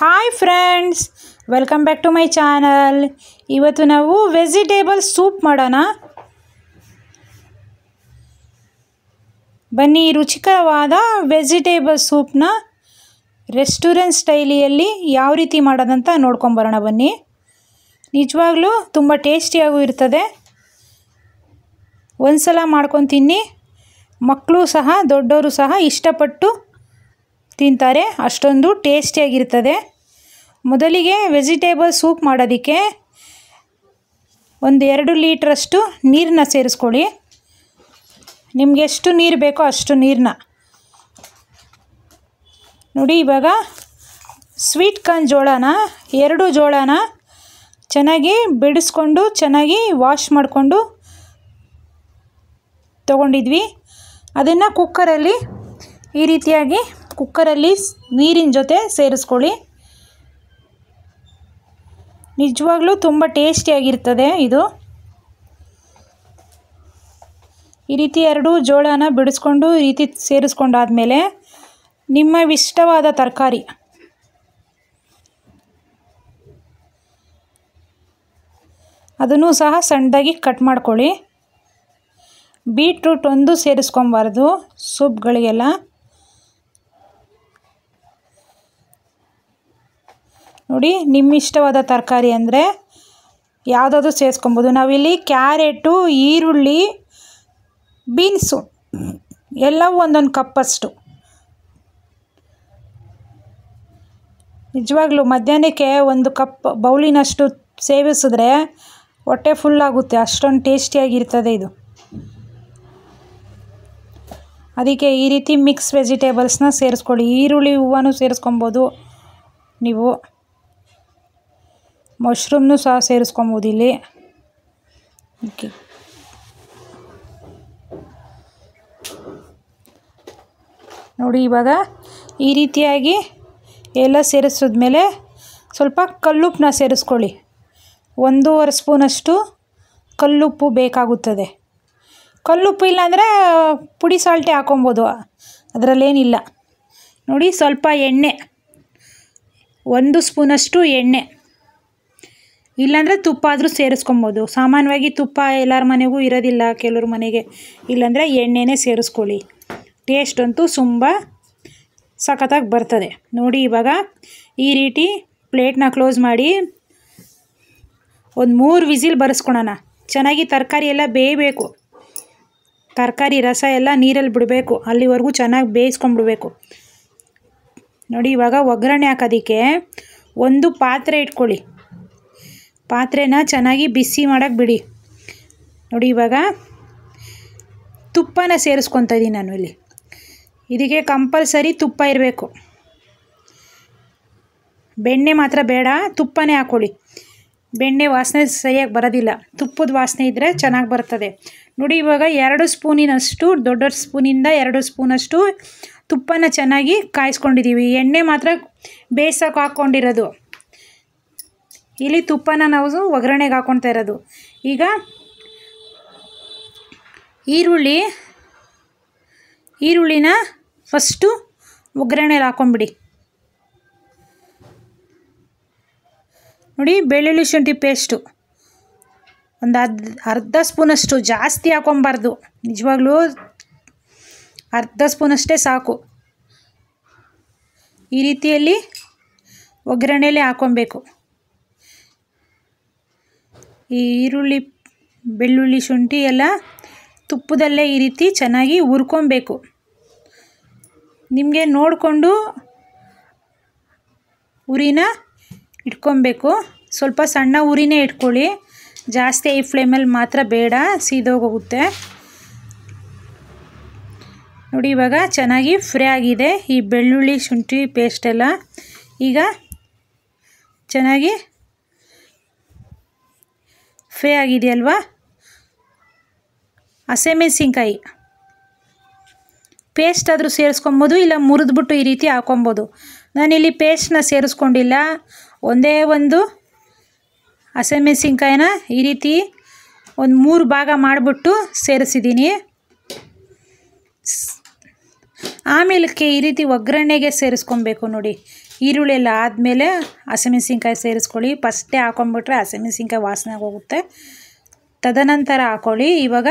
Hi friends, welcome back to my channel. ಇವತ್ತು ನಾವು vegetable soup ಮಾಡೋಣ. ಬನ್ನಿ, ರುಚಿಕರವಾದ ವೆಜಿಟೇಬಲ್ ಸೂಪ್ನ ರೆಸ್ಟೋರೆಂಟ್ ಸ್ಟೈಲಿಯಲ್ಲಿ ಯಾವ ರೀತಿ ಮಾಡೋದಂತ ನೋಡ್ಕೊಂಬರೋಣ ಬನ್ನಿ. ನಿಜವಾಗ್ಲೂ ತುಂಬ ಟೇಸ್ಟಿಯಾಗೂ ಇರ್ತದೆ. ಒಂದು ಸಲ ಮಾಡ್ಕೊಂಡು ತಿನ್ನಿ, ಮಕ್ಕಳು ಸಹ ದೊಡ್ಡವರು ಸಹ ಇಷ್ಟಪಟ್ಟು ತಿಂತಾರೆ, ಅಷ್ಟೊಂದು ಟೇಸ್ಟಿಯಾಗಿರ್ತದೆ. ಮೊದಲಿಗೆ ವೆಜಿಟೇಬಲ್ ಸೂಪ್ ಮಾಡೋದಕ್ಕೆ 1-2 ಲೀಟ್ರಷ್ಟು ನೀರನ್ನ ಸೇರಿಸ್ಕೊಳ್ಳಿ. ನಿಮಗೆ ಎಷ್ಟು ನೀರು ಬೇಕೋ ಅಷ್ಟು ನೀರನ್ನ ನೋಡಿ. ಇವಾಗ ಸ್ವೀಟ್ ಕಾರ್ನ್ ಜೋಳನ 2 ಜೋಳನ ಚೆನ್ನಾಗಿ ಬಿಡಿಸ್ಕೊಂಡು ಚೆನ್ನಾಗಿ ವಾಶ್ ಮಾಡಿಕೊಂಡು ತೊಗೊಂಡಿದ್ವಿ. ಅದನ್ನು ಕುಕ್ಕರಲ್ಲಿ ಈ ರೀತಿಯಾಗಿ ನೀರಿನ ಜೊತೆ ಸೇರಿಸ್ಕೊಳ್ಳಿ. ನಿಜವಾಗ್ಲೂ ತುಂಬ ಟೇಸ್ಟಿಯಾಗಿರ್ತದೆ ಇದು. ಈ ರೀತಿ 2 ಜೋಳನ ಬಿಡಿಸ್ಕೊಂಡು ಈ ರೀತಿ ಸೇರಿಸ್ಕೊಂಡಾದಮೇಲೆ ನಿಮ್ಮ ಇಷ್ಟವಾದ ತರಕಾರಿ ಅದನ್ನು ಸಹ ಸಣ್ಣದಾಗಿ ಕಟ್ ಮಾಡ್ಕೊಳ್ಳಿ. ಬೀಟ್ರೂಟ್ ಒಂದು ಸೇರಿಸ್ಕೊಬಾರ್ದು ಸೂಪ್ಗಳಿಗೆಲ್ಲ. ನೋಡಿ, ನಿಮ್ಮ ಇಷ್ಟವಾದ ತರಕಾರಿ ಅಂದರೆ ಯಾವುದಾದ್ರೂ ಸೇರಿಸ್ಕೊಬೋದು. ನಾವಿಲ್ಲಿ ಕ್ಯಾರೆಟು, ಈರುಳ್ಳಿ, ಬೀನ್ಸು ಎಲ್ಲವೂ 1 ಕಪ್ಪಷ್ಟು. ನಿಜವಾಗ್ಲೂ ಮಧ್ಯಾಹ್ನಕ್ಕೆ 1 ಕಪ್ ಬೌಲಿನಷ್ಟು ಸೇವಿಸಿದ್ರೆ ಹೊಟ್ಟೆ ಫುಲ್ಲಾಗುತ್ತೆ, ಅಷ್ಟೊಂದು ಟೇಸ್ಟಿಯಾಗಿರ್ತದೆ ಇದು. ಅದಕ್ಕೆ ಈ ರೀತಿ ಮಿಕ್ಸ್ ವೆಜಿಟೇಬಲ್ಸ್ನ ಸೇರಿಸ್ಕೊಳ್ಳಿ. ಈರುಳ್ಳಿ ಹೂವನೂ ಸೇರಿಸ್ಕೊಬೋದು, ನೀವು ಮಶ್ರೂಮ್ನೂ ಸಹ ಸೇರಿಸ್ಕೊಬೋದು ಇಲ್ಲಿ. ಓಕೆ, ನೋಡಿ ಇವಾಗ ಈ ರೀತಿಯಾಗಿ ಎಲ್ಲ ಸೇರಿಸಿದ್ಮೇಲೆ ಸ್ವಲ್ಪ ಕಲ್ಲುಪ್ಪನ್ನ ಸೇರಿಸ್ಕೊಳ್ಳಿ. 1.5 ಸ್ಪೂನಷ್ಟು ಕಲ್ಲುಪ್ಪು ಬೇಕಾಗುತ್ತದೆ. ಕಲ್ಲುಪ್ಪು ಇಲ್ಲಾಂದರೆ ಪುಡಿ ಸಾಲ್ಟೇ ಹಾಕೊಬೋದು, ಅದರಲ್ಲೇನಿಲ್ಲ. ನೋಡಿ, ಸ್ವಲ್ಪ ಎಣ್ಣೆ, 1 ಸ್ಪೂನಷ್ಟು ಎಣ್ಣೆ, ಇಲ್ಲಾಂದರೆ ತುಪ್ಪ ಆದರೂ ಸೇರಿಸ್ಕೊಬೋದು. ಸಾಮಾನ್ಯವಾಗಿ ತುಪ್ಪ ಎಲ್ಲರ ಮನೆಗೂ ಇರೋದಿಲ್ಲ, ಕೆಲವ್ರ ಮನೆಗೆ. ಇಲ್ಲಾಂದರೆ ಎಣ್ಣೆನೇ ಸೇರಿಸ್ಕೊಳ್ಳಿ. ಟೇಸ್ಟ್ ಅಂತೂ ತುಂಬ ಸಖತ್ತಾಗಿ ಬರ್ತದೆ. ನೋಡಿ, ಇವಾಗ ಈ ರೀತಿ ಪ್ಲೇಟ್ನ ಕ್ಲೋಸ್ ಮಾಡಿ 3 ವಿಸಿಲ್ ಬರೆಸ್ಕೊಳೋಣ. ಚೆನ್ನಾಗಿ ತರಕಾರಿ ಎಲ್ಲ ಬೇಯಬೇಕು, ತರಕಾರಿ ರಸ ಎಲ್ಲ ನೀರಲ್ಲಿ ಬಿಡಬೇಕು, ಅಲ್ಲಿವರೆಗೂ ಚೆನ್ನಾಗಿ ಬೇಯಿಸ್ಕೊಂಡ್ಬಿಡ್ಬೇಕು. ನೋಡಿ, ಇವಾಗ ಒಗ್ಗರಣೆ ಹಾಕೋದಕ್ಕೆ ಒಂದು ಪಾತ್ರೆ ಇಟ್ಕೊಳ್ಳಿ. ಪಾತ್ರೆನ ಚೆನ್ನಾಗಿ ಬಿಸಿ ಮಾಡೋಕ್ಕೆ ಬಿಡಿ. ನೋಡಿ, ಇವಾಗ ತುಪ್ಪನ ಸೇರಿಸ್ಕೊತಾ ಇದ್ದೀನಿ ನಾನು ಇಲ್ಲಿ. ಇದಕ್ಕೆ ಕಂಪಲ್ಸರಿ ತುಪ್ಪ ಇರಬೇಕು, ಬೆಣ್ಣೆ ಮಾತ್ರ ಬೇಡ, ತುಪ್ಪನೇ ಹಾಕ್ಕೊಳ್ಳಿ. ಬೆಣ್ಣೆ ವಾಸನೆ ಸರಿಯಾಗಿ ಬರೋದಿಲ್ಲ, ತುಪ್ಪದ ವಾಸನೆ ಇದ್ದರೆ ಚೆನ್ನಾಗಿ ಬರ್ತದೆ. ನೋಡಿ, ಇವಾಗ 2 ಸ್ಪೂನಿನಷ್ಟು, ದೊಡ್ಡ ಸ್ಪೂನಿಂದ 2 ಸ್ಪೂನಷ್ಟು ತುಪ್ಪನ ಚೆನ್ನಾಗಿ ಕಾಯಿಸ್ಕೊಂಡಿದ್ದೀವಿ. ಎಣ್ಣೆ ಮಾತ್ರ ಬೇಯಿಸೋಕೆ ಹಾಕ್ಕೊಂಡಿರೋದು. ಇಲ್ಲಿ ತುಪ್ಪನ ನಾವು ಒಗ್ಗರಣೆಗೆ ಹಾಕ್ಕೊಳ್ತಾ ಇರೋದು. ಈಗ ಈರುಳ್ಳಿನ ಫಸ್ಟು ಒಗ್ಗರಣೆಗೆ ಹಾಕ್ಕೊಂಬಿಡಿ. ನೋಡಿ, ಬೆಳ್ಳುಳ್ಳಿ ಶುಂಠಿ ಪೇಸ್ಟು ಒಂದು ಅರ್ಧ ಸ್ಪೂನಷ್ಟು, ಜಾಸ್ತಿ ಹಾಕ್ಕೊಬಾರ್ದು. ನಿಜವಾಗ್ಲೂ ಅರ್ಧ ಸ್ಪೂನಷ್ಟೇ ಸಾಕು. ಈ ರೀತಿಯಲ್ಲಿ ಒಗ್ಗರಣೆಯಲ್ಲಿ ಹಾಕ್ಕೊಬೇಕು. ಈ ಈರುಳ್ಳಿ, ಬೆಳ್ಳುಳ್ಳಿ, ಶುಂಠಿ ಎಲ್ಲ ತುಪ್ಪದಲ್ಲೇ ಈ ರೀತಿ ಚೆನ್ನಾಗಿ ಹುರ್ಕೊಬೇಕು. ನಿಮಗೆ ನೋಡಿಕೊಂಡು ಉರಿನ ಇಟ್ಕೊಬೇಕು. ಸ್ವಲ್ಪ ಸಣ್ಣ ಉರಿನೇ ಇಟ್ಕೊಳ್ಳಿ, ಜಾಸ್ತಿ ಐ ಫ್ಲೇಮಲ್ಲಿ ಮಾತ್ರ ಬೇಡ, ಸೀದೋಗೋಗುತ್ತೆ. ನೋಡಿ, ಇವಾಗ ಚೆನ್ನಾಗಿ ಫ್ರೈ ಆಗಿದೆ ಈ ಬೆಳ್ಳುಳ್ಳಿ ಶುಂಠಿ ಪೇಸ್ಟೆಲ್ಲ. ಈಗ ಚೆನ್ನಾಗಿ ಫ್ರೈ ಆಗಿದೆಯಲ್ವಾ, ಹಸಿಮೆಣಸಿನ್ಕಾಯಿ ಪೇಸ್ಟ್ ಆದರೂ ಸೇರಿಸ್ಕೊಬೋದು, ಇಲ್ಲ ಮುರಿದ್ಬಿಟ್ಟು ಈ ರೀತಿ ಹಾಕ್ಕೊಬೋದು. ನಾನಿಲ್ಲಿ ಪೇಸ್ಟನ್ನ ಸೇರಿಸ್ಕೊಂಡಿಲ್ಲ, ಒಂದೇ ಒಂದು ಹಸಿಮೆಣಸಿನ್ಕಾಯಿನ ಈ ರೀತಿ 3 ಭಾಗ ಮಾಡಿಬಿಟ್ಟು ಸೇರಿಸಿದ್ದೀನಿ. ಆಮೇಲಕ್ಕೆ ಈ ರೀತಿ ಒಗ್ಗರಣೆಗೆ ಸೇರಿಸ್ಕೊಬೇಕು. ನೋಡಿ, ಈರುಳ್ಳಿ ಎಲ್ಲ ಆದಮೇಲೆ ಹಸಿಮೆಣಸಿನ್ಕಾಯಿ ಸೇರಿಸ್ಕೊಳ್ಳಿ. ಫಸ್ಟೇ ಹಾಕೊಂಡ್ಬಿಟ್ರೆ ಹಸಿಮೆಣಸಿನ್ಕಾಯಿ ವಾಸನೆ ಹೋಗುತ್ತೆ. ತದನಂತರ ಹಾಕ್ಕೊಳ್ಳಿ. ಇವಾಗ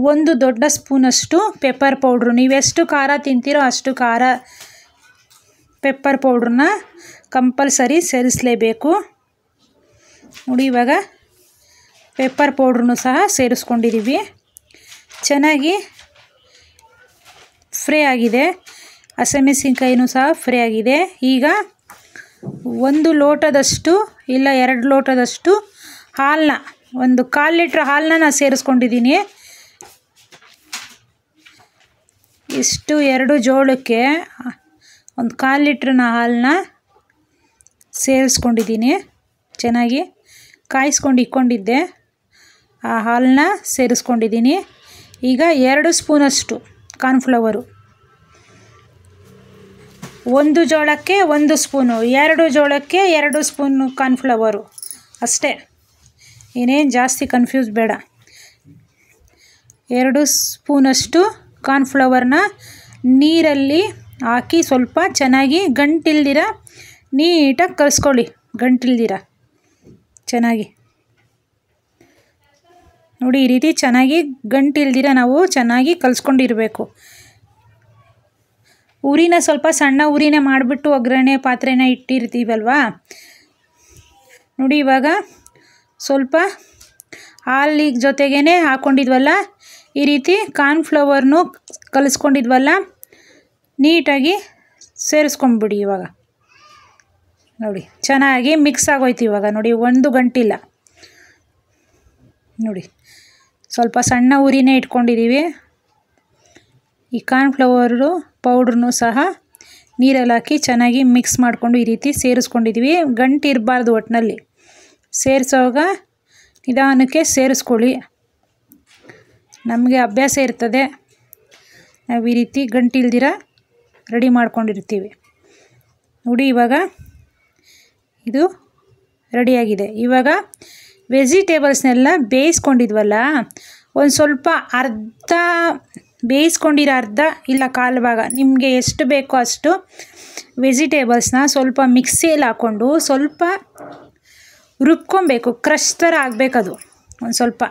1 ದೊಡ್ಡ ಸ್ಪೂನಷ್ಟು ಪೆಪ್ಪರ್ ಪೌಡ್ರು, ನೀವೆಷ್ಟು ಖಾರ ತಿಂತೀರೋ ಅಷ್ಟು ಖಾರ ಪೆಪ್ಪರ್ ಪೌಡ್ರನ್ನ ಕಂಪಲ್ಸರಿ ಸೇರಿಸಲೇಬೇಕು. ನೋಡಿ ಇವಾಗ ಪೆಪ್ಪರ್ ಪೌಡ್ರನ್ನು ಸಹ ಸೇರಿಸ್ಕೊಂಡಿದ್ದೀವಿ. ಚೆನ್ನಾಗಿ ಫ್ರೈ ಆಗಿದೆ. ಹಸಿಮೆಣಸಿನ್ಕಾಯಿನೂ ಸಹ ಫ್ರೈ ಆಗಿದೆ. ಈಗ 1 ಲೋಟದಷ್ಟು ಇಲ್ಲ 2 ಲೋಟದಷ್ಟು ಹಾಲನ್ನ, 1/4 ಲೀಟ್ರ್ ಹಾಲನ್ನ ನಾನು ಸೇರಿಸ್ಕೊಂಡಿದ್ದೀನಿ. ಇಷ್ಟು 2 ಜೋಳಕ್ಕೆ 1/4 ಲೀಟ್ರನ ಹಾಲನ್ನ ಸೇರಿಸ್ಕೊಂಡಿದ್ದೀನಿ. ಚೆನ್ನಾಗಿ ಕಾಯಿಸ್ಕೊಂಡು ಇಟ್ಕೊಂಡಿದ್ದೆ ಆ ಹಾಲನ್ನ ಸೇರಿಸ್ಕೊಂಡಿದ್ದೀನಿ. ಈಗ 2 ಸ್ಪೂನಷ್ಟು ಕಾರ್ನ್ಫ್ಲವರು, 1 ಜೋಳಕ್ಕೆ 1 ಸ್ಪೂನು, 2 ಜೋಳಕ್ಕೆ 2 ಸ್ಪೂನು ಕಾರ್ನ್ಫ್ಲವರು ಅಷ್ಟೇ. ಏನೇನು ಜಾಸ್ತಿ ಕನ್ಫ್ಯೂಸ್ ಬೇಡ. 2 ಸ್ಪೂನಷ್ಟು ಕಾರ್ನ್ಫ್ಲವರ್ನ ನೀರಲ್ಲಿ ಹಾಕಿ ಸ್ವಲ್ಪ ಚೆನ್ನಾಗಿ ಗಂಟಿಲ್ದಿರ ನೀಟಾಗಿ ಕಲಿಸ್ಕೊಳ್ಳಿ. ಗಂಟಿಲ್ದಿರ ಚೆನ್ನಾಗಿ ನೋಡಿ, ಈ ರೀತಿ ಚೆನ್ನಾಗಿ ಗಂಟಿಲ್ದಿರ ನಾವು ಚೆನ್ನಾಗಿ ಕಲಿಸ್ಕೊಂಡಿರಬೇಕು. ಉರಿನ ಸ್ವಲ್ಪ ಸಣ್ಣ ಉರಿನ ಮಾಡಿಬಿಟ್ಟು ಒಗ್ಗರಣೆ ಪಾತ್ರೆನ ಇಟ್ಟಿರ್ತೀವಲ್ವ. ನೋಡಿ ಇವಾಗ ಸ್ವಲ್ಪ ಹಾಲಿಗೆ ಜೊತೆಗೇ ಹಾಕ್ಕೊಂಡಿದ್ವಲ್ಲ, ಈ ರೀತಿ ಕಾರ್ನ್ಫ್ಲವರ್ನು ಕಲಿಸ್ಕೊಂಡಿದ್ವಲ್ಲ ನೀಟಾಗಿ ಸೇರಿಸ್ಕೊಂಡ್ಬಿಡಿ. ಇವಾಗ ನೋಡಿ ಚೆನ್ನಾಗಿ ಮಿಕ್ಸ್ ಆಗೋಯ್ತು. ಇವಾಗ ನೋಡಿ 1 ಗಂಟಿಲ್ಲ. ನೋಡಿ ಸ್ವಲ್ಪ ಸಣ್ಣ ಉರಿನೇ ಇಟ್ಕೊಂಡಿದ್ದೀವಿ. ಈ ಕಾರ್ನ್ಫ್ಲವರು ಪೌಡ್ರನ್ನು ಸಹ ನೀರಲ್ಲಿ ಹಾಕಿ ಚೆನ್ನಾಗಿ ಮಿಕ್ಸ್ ಮಾಡಿಕೊಂಡು ಈ ರೀತಿ ಸೇರಿಸ್ಕೊಂಡಿದ್ದೀವಿ. ಗಂಟು ಇರಬಾರ್ದು ಒಟ್ಟಿನಲ್ಲಿ. ಸೇರಿಸೋವಾಗ ನಿಧಾನಕ್ಕೆ ಸೇರಿಸ್ಕೊಳ್ಳಿ. ನಮಗೆ ಅಭ್ಯಾಸ ಇರ್ತದೆ, ನಾವು ಈ ರೀತಿ ಗಂಟಿಲ್ದಿರ ರೆಡಿ ಮಾಡ್ಕೊಂಡಿರ್ತೀವಿ. ನೋಡಿ ಇವಾಗ ಇದು ರೆಡಿಯಾಗಿದೆ. ಇವಾಗ ವೆಜಿಟೇಬಲ್ಸ್ನೆಲ್ಲ ಬೇಯಿಸ್ಕೊಂಡಿದ್ವಲ್ಲ, ಒಂದು ಸ್ವಲ್ಪ ಅರ್ಧ ಬೇಯಿಸ್ಕೊಂಡಿರೋ ಅರ್ಧ ಇಲ್ಲ ಕಾಲು ಭಾಗ, ನಿಮಗೆ ಎಷ್ಟು ಬೇಕೋ ಅಷ್ಟು ವೆಜಿಟೇಬಲ್ಸ್ನ ಸ್ವಲ್ಪ ಮಿಕ್ಸಿಯಲ್ಲಿ ಹಾಕ್ಕೊಂಡು ಸ್ವಲ್ಪ ರುಬ್ಕೊಬೇಕು. ಕ್ರಷ್ ಥರ ಆಗಬೇಕದು ಒಂದು ಸ್ವಲ್ಪ.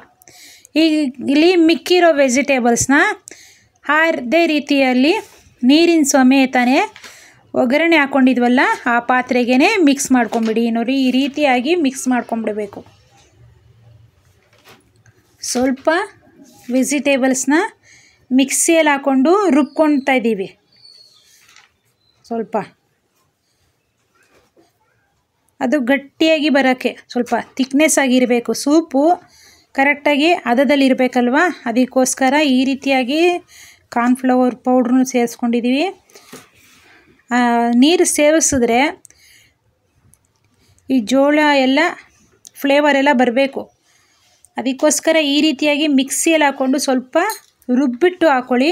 ಈಗ ಇಲ್ಲಿ ಮಿಕ್ಕಿರೋ ವೆಜಿಟೇಬಲ್ಸ್ನ ಅದೇ ರೀತಿಯಲ್ಲಿ ನೀರಿನ ಸಮೇತನೇ ಒಗ್ಗರಣೆ ಹಾಕ್ಕೊಂಡಿದ್ವಲ್ಲ ಆ ಪಾತ್ರೆಗೇ ಮಿಕ್ಸ್ ಮಾಡ್ಕೊಂಬಿಡಿ. ನೋಡಿ ಈ ರೀತಿಯಾಗಿ ಮಿಕ್ಸ್ ಮಾಡ್ಕೊಂಬಿಡಬೇಕು. ಸ್ವಲ್ಪ ವೆಜಿಟೇಬಲ್ಸ್ನ ಮಿಕ್ಸಿಯಲ್ಲಿ ಹಾಕ್ಕೊಂಡು ರುಬ್ಕೊಳ್ತಾ ಇದ್ದೀವಿ. ಸ್ವಲ್ಪ ಅದು ಗಟ್ಟಿಯಾಗಿ ಬರೋಕ್ಕೆ ಸ್ವಲ್ಪ ಥಿಕ್ನೆಸ್ ಆಗಿರಬೇಕು. ಸೂಪು ಕರೆಕ್ಟಾಗಿ ಹದದಲ್ಲಿ ಇರಬೇಕಲ್ವ, ಅದಕ್ಕೋಸ್ಕರ ಈ ರೀತಿಯಾಗಿ ಕಾರ್ನ್ಫ್ಲವರ್ ಪೌಡ್ರನ್ನು ಸೇರಿಸ್ಕೊಂಡಿದ್ದೀವಿ. ನೀರು ಸೇವಿಸಿದ್ರೆ ಈ ಜೋಳ ಎಲ್ಲ ಫ್ಲೇವರ್ ಎಲ್ಲ ಬರಬೇಕು. ಅದಕ್ಕೋಸ್ಕರ ಈ ರೀತಿಯಾಗಿ ಮಿಕ್ಸಿಯಲ್ಲಿ ಹಾಕ್ಕೊಂಡು ಸ್ವಲ್ಪ ರುಬ್ಬಿಟ್ಟು ಹಾಕ್ಕೊಳ್ಳಿ.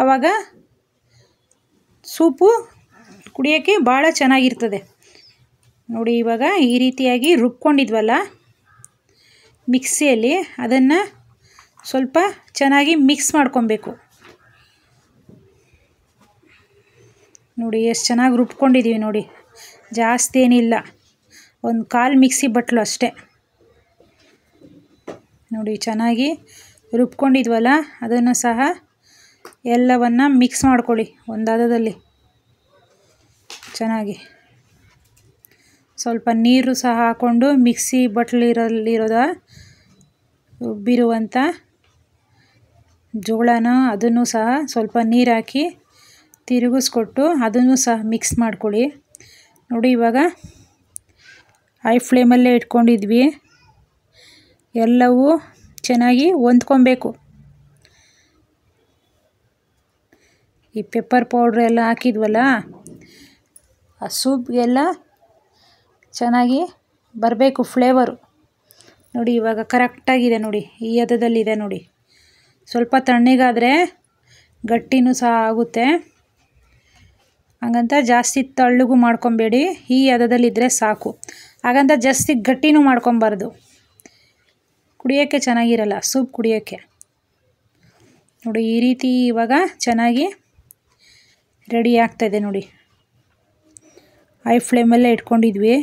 ಆವಾಗ ಸೂಪು ಕುಡಿಯೋಕ್ಕೆ ಭಾಳ ಚೆನ್ನಾಗಿರ್ತದೆ. ನೋಡಿ ಇವಾಗ ಈ ರೀತಿಯಾಗಿ ರುಬ್ಕೊಂಡಿದ್ವಲ್ಲ ಮಿಕ್ಸಿಯಲ್ಲಿ, ಅದನ್ನು ಸ್ವಲ್ಪ ಚೆನ್ನಾಗಿ ಮಿಕ್ಸ್ ಮಾಡ್ಕೊಬೇಕು. ನೋಡಿ ಎಷ್ಟು ಚೆನ್ನಾಗಿ ರುಬ್ಕೊಂಡಿದ್ದೀವಿ. ನೋಡಿ ಜಾಸ್ತಿ ಏನಿಲ್ಲ, 1/4 ಮಿಕ್ಸಿ ಬಟ್ಲು ಅಷ್ಟೇ. ನೋಡಿ ಚೆನ್ನಾಗಿ ರುಬ್ಕೊಂಡಿದ್ವಲ್ಲ, ಅದನ್ನು ಸಹ ಎಲ್ಲವನ್ನು ಮಿಕ್ಸ್ ಮಾಡ್ಕೊಳ್ಳಿ ಒಂದು ಹದದಲ್ಲಿ ಚೆನ್ನಾಗಿ. ಸ್ವಲ್ಪ ನೀರು ಸಹ ಹಾಕ್ಕೊಂಡು ಮಿಕ್ಸಿ ಬಟ್ಲಿರೋದ ರುಬ್ಬಿರುವಂಥ ಜೋಳನ ಅದನ್ನು ಸಹ ಸ್ವಲ್ಪ ನೀರು ಹಾಕಿ ತಿರುಗಿಸ್ಕೊಟ್ಟು ಅದನ್ನು ಸಹ ಮಿಕ್ಸ್ ಮಾಡ್ಕೊಳ್ಳಿ. ನೋಡಿ ಇವಾಗ ಹೈ ಫ್ಲೇಮಲ್ಲೇ ಇಟ್ಕೊಂಡಿದ್ವಿ. ಎಲ್ಲವೂ ಚೆನ್ನಾಗಿ ಹೊಂದ್ಕೊಬೇಕು. ಈ ಪೆಪ್ಪರ್ ಪೌಡ್ರ್ ಎಲ್ಲ ಹಾಕಿದ್ವಲ್ಲ ಆ ಸೂಪ್ಗೆಲ್ಲ ಚೆನ್ನಾಗಿ ಬರಬೇಕು ಫ್ಲೇವರು. ನೋಡಿ ಇವಾಗ ಕರೆಕ್ಟಾಗಿದೆ. ನೋಡಿ ಈ ಹದದಲ್ಲಿದೆ. ನೋಡಿ ಸ್ವಲ್ಪ ತಣ್ಣಗಾದರೆ ಗಟ್ಟಿನೂ ಸಹ ಆಗುತ್ತೆ. ಹಾಗಂತ ಜಾಸ್ತಿ ತಳ್ಳಗೂ ಮಾಡ್ಕೊಬೇಡಿ, ಈ ಹದದಲ್ಲಿದ್ದರೆ ಸಾಕು. ಹಾಗಂತ ಜಾಸ್ತಿ ಗಟ್ಟಿನೂ ಮಾಡ್ಕೊಬಾರ್ದು, ಕುಡಿಯೋಕ್ಕೆ ಚೆನ್ನಾಗಿರಲ್ಲ ಸೂಪ್ ಕುಡಿಯೋಕ್ಕೆ. ನೋಡಿ ಈ ರೀತಿ ಇವಾಗ ಚೆನ್ನಾಗಿ ರೆಡಿ ಆಗ್ತಾಯಿದೆ. ನೋಡಿ ಹೈ ಫ್ಲೇಮಲ್ಲೇ ಇಟ್ಕೊಂಡಿದ್ವಿ.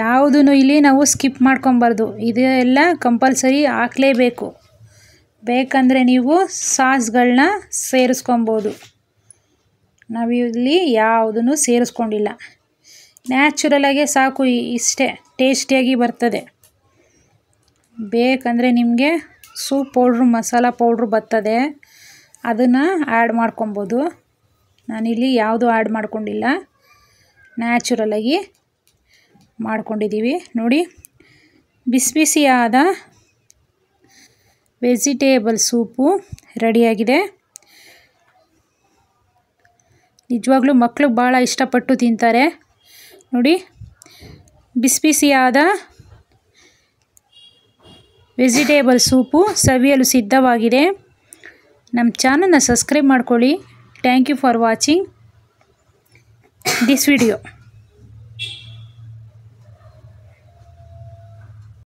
ಯಾವುದೂ ಇಲ್ಲಿ ನಾವು ಸ್ಕಿಪ್ ಮಾಡ್ಕೊಬಾರ್ದು, ಇದೆಲ್ಲ ಕಂಪಲ್ಸರಿ ಹಾಕಲೇಬೇಕು. ಬೇಕಂದರೆ ನೀವು ಸಾಸ್ಗಳನ್ನ ಸೇರಿಸ್ಕೊಬೋದು. ನಾವಿಲ್ಲಿ ಯಾವುದೂ ಸೇರಿಸ್ಕೊಂಡಿಲ್ಲ. ನ್ಯಾಚುರಲಾಗೆ ಸಾಕು, ಇಷ್ಟೇ ಟೇಸ್ಟಿಯಾಗಿ ಬರ್ತದೆ. ಬೇಕಂದರೆ ನಿಮಗೆ ಸೂಪ್ ಪೌಡ್ರು ಮಸಾಲ ಪೌಡ್ರು ಬರ್ತದೆ, ಅದನ್ನು ಆ್ಯಡ್ ಮಾಡ್ಕೊಬೋದು. ನಾನಿಲ್ಲಿ ಯಾವುದೂ ಆ್ಯಡ್ ಮಾಡ್ಕೊಂಡಿಲ್ಲ, ನ್ಯಾಚುರಲಾಗಿ ಮಾಡ್ಕೊಂಡಿದ್ದೀವಿ. ನೋಡಿ, ಬಿಸಿ ಬಿಸಿಯಾದ ವೆಜಿಟೇಬಲ್ ಸೂಪು ರೆಡಿಯಾಗಿದೆ. ನಿಜವಾಗ್ಲೂ ಮಕ್ಕಳು ಭಾಳ ಇಷ್ಟಪಟ್ಟು ತಿಂತಾರೆ. ನೋಡಿ, ಬಿಸಿ ಬಿಸಿಯಾದ ವೆಜಿಟೇಬಲ್ ಸೂಪು ಸವಿಯಲು ಸಿದ್ಧವಾಗಿದೆ. ನಮ್ಮ ಚಾನಲ್ನ ಸಬ್ಸ್ಕ್ರೈಬ್ ಮಾಡ್ಕೊಳ್ಳಿ. Thank you for watching this video.